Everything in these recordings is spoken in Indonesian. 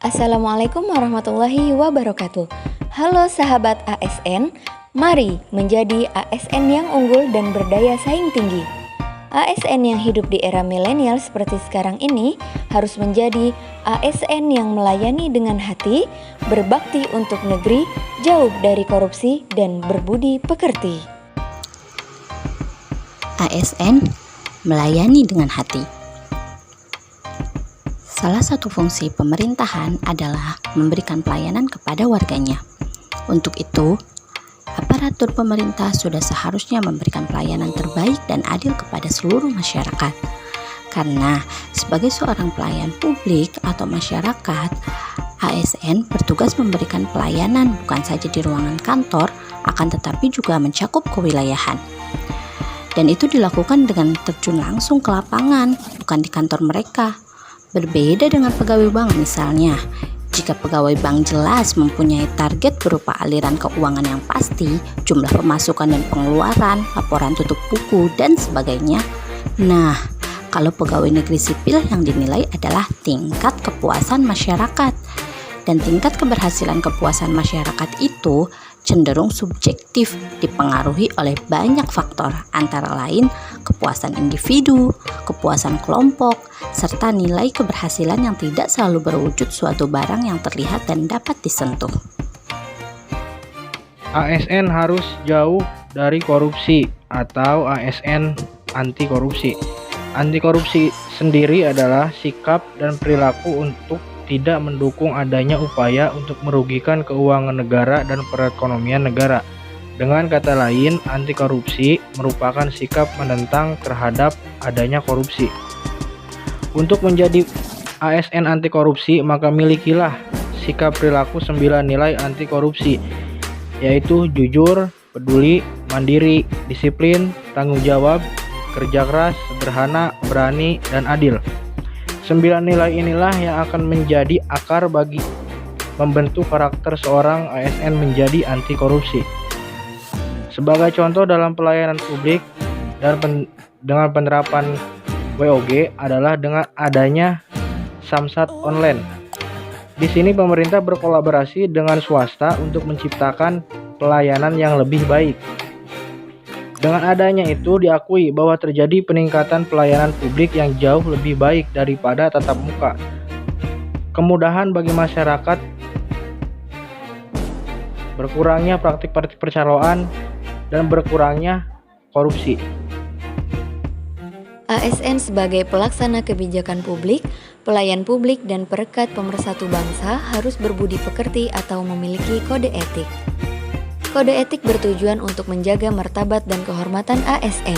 Assalamualaikum warahmatullahi wabarakatuh. Halo sahabat ASN, mari menjadi ASN yang unggul dan berdaya saing tinggi. ASN yang hidup di era milenial seperti sekarang ini harus menjadi ASN yang melayani dengan hati, berbakti untuk negeri, jauh dari korupsi dan berbudi pekerti. ASN melayani dengan hati. Salah satu fungsi pemerintahan adalah memberikan pelayanan kepada warganya. Untuk itu, aparatur pemerintah sudah seharusnya memberikan pelayanan terbaik dan adil kepada seluruh masyarakat. Karena sebagai seorang pelayan publik atau masyarakat, ASN bertugas memberikan pelayanan bukan saja di ruangan kantor, akan tetapi juga mencakup kewilayahan. Dan itu dilakukan dengan terjun langsung ke lapangan, bukan di kantor mereka. Berbeda dengan pegawai bank misalnya, jika pegawai bank jelas mempunyai target berupa aliran keuangan yang pasti, jumlah pemasukan dan pengeluaran, laporan tutup buku, dan sebagainya. Nah, kalau pegawai negeri sipil yang dinilai adalah tingkat kepuasan masyarakat. Dan tingkat keberhasilan kepuasan masyarakat itu cenderung subjektif, dipengaruhi oleh banyak faktor, antara lain kepuasan individu, kepuasan kelompok, serta nilai keberhasilan yang tidak selalu berwujud suatu barang yang terlihat dan dapat disentuh. ASN harus jauh dari korupsi atau ASN anti korupsi. Anti korupsi sendiri adalah sikap dan perilaku untuk tidak mendukung adanya upaya untuk merugikan keuangan negara dan perekonomian negara. Dengan kata lain, anti korupsi merupakan sikap menentang terhadap adanya korupsi. Untuk menjadi ASN anti korupsi, maka milikilah sikap perilaku 9 nilai anti korupsi, yaitu jujur, peduli, mandiri, disiplin, tanggung jawab, kerja keras, sederhana, berani, dan adil. 9 nilai inilah yang akan menjadi akar bagi membentuk karakter seorang ASN menjadi anti korupsi. Sebagai contoh dalam pelayanan publik dan dengan penerapan WOG adalah dengan adanya Samsat online. Di sini pemerintah berkolaborasi dengan swasta untuk menciptakan pelayanan yang lebih baik. Dengan adanya itu diakui bahwa terjadi peningkatan pelayanan publik yang jauh lebih baik daripada tatap muka. Kemudahan bagi masyarakat, berkurangnya praktik-praktik percaloan, dan berkurangnya korupsi. ASN sebagai pelaksana kebijakan publik, pelayan publik, dan perekat pemersatu bangsa harus berbudi pekerti atau memiliki kode etik. Kode etik bertujuan untuk menjaga martabat dan kehormatan ASN.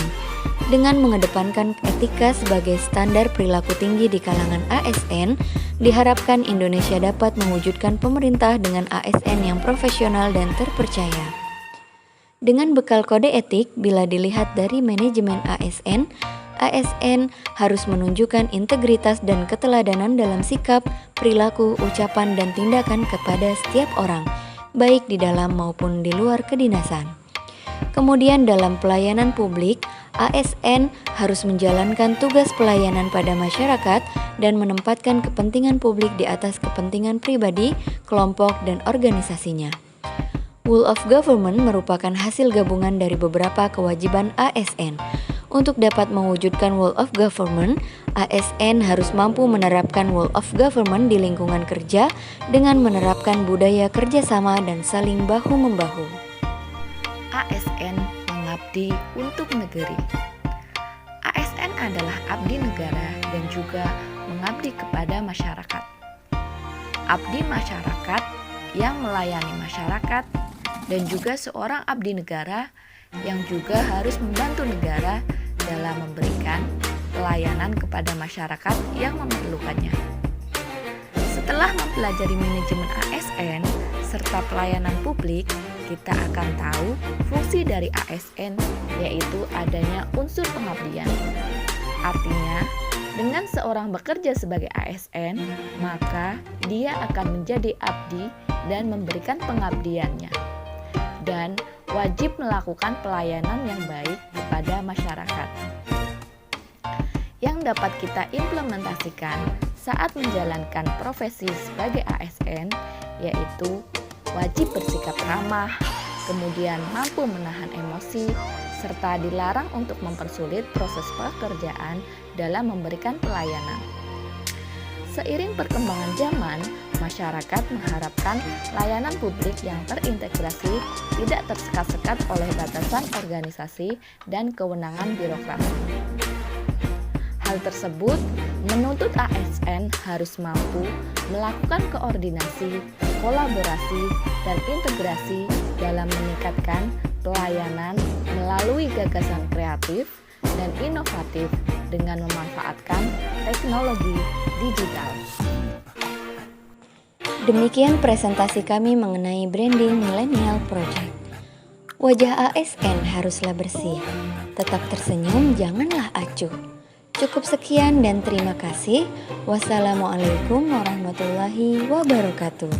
Dengan mengedepankan etika sebagai standar perilaku tinggi di kalangan ASN, diharapkan Indonesia dapat mewujudkan pemerintah dengan ASN yang profesional dan terpercaya. Dengan bekal kode etik, bila dilihat dari manajemen ASN harus menunjukkan integritas dan keteladanan dalam sikap, perilaku, ucapan, dan tindakan kepada setiap orang, baik di dalam maupun di luar kedinasan. Kemudian dalam pelayanan publik, ASN harus menjalankan tugas pelayanan pada masyarakat dan menempatkan kepentingan publik di atas kepentingan pribadi, kelompok, dan organisasinya. Whole of Government merupakan hasil gabungan dari beberapa kewajiban ASN. Untuk dapat mewujudkan Whole of Government, ASN harus mampu menerapkan Whole of Government di lingkungan kerja dengan menerapkan budaya kerjasama dan saling bahu-membahu. ASN mengabdi untuk negeri. ASN adalah abdi negara dan juga mengabdi kepada masyarakat. Abdi masyarakat yang melayani masyarakat dan juga seorang abdi negara yang juga harus membantu negara dalam memberikan pelayanan kepada masyarakat yang memerlukannya. Setelah mempelajari manajemen ASN serta pelayanan publik, kita akan tahu fungsi dari ASN, yaitu adanya unsur pengabdian. Artinya, dengan seorang bekerja sebagai ASN, maka dia akan menjadi abdi dan memberikan pengabdiannya, dan wajib melakukan pelayanan yang baik kepada masyarakat. Yang dapat kita implementasikan saat menjalankan profesi sebagai ASN, yaitu wajib bersikap ramah, kemudian mampu menahan emosi, serta dilarang untuk mempersulit proses pekerjaan dalam memberikan pelayanan. Seiring perkembangan zaman, masyarakat mengharapkan layanan publik yang terintegrasi tidak tersekat-sekat oleh batasan organisasi dan kewenangan birokrasi. Hal tersebut menuntut ASN harus mampu melakukan koordinasi, kolaborasi, dan integrasi dalam meningkatkan pelayanan melalui gagasan kreatif dan inovatif dengan memanfaatkan teknologi digital. Demikian presentasi kami mengenai branding Millennial Project. Wajah ASN haruslah bersih, tetap tersenyum, janganlah acuh. Cukup sekian dan terima kasih. Wassalamualaikum warahmatullahi wabarakatuh.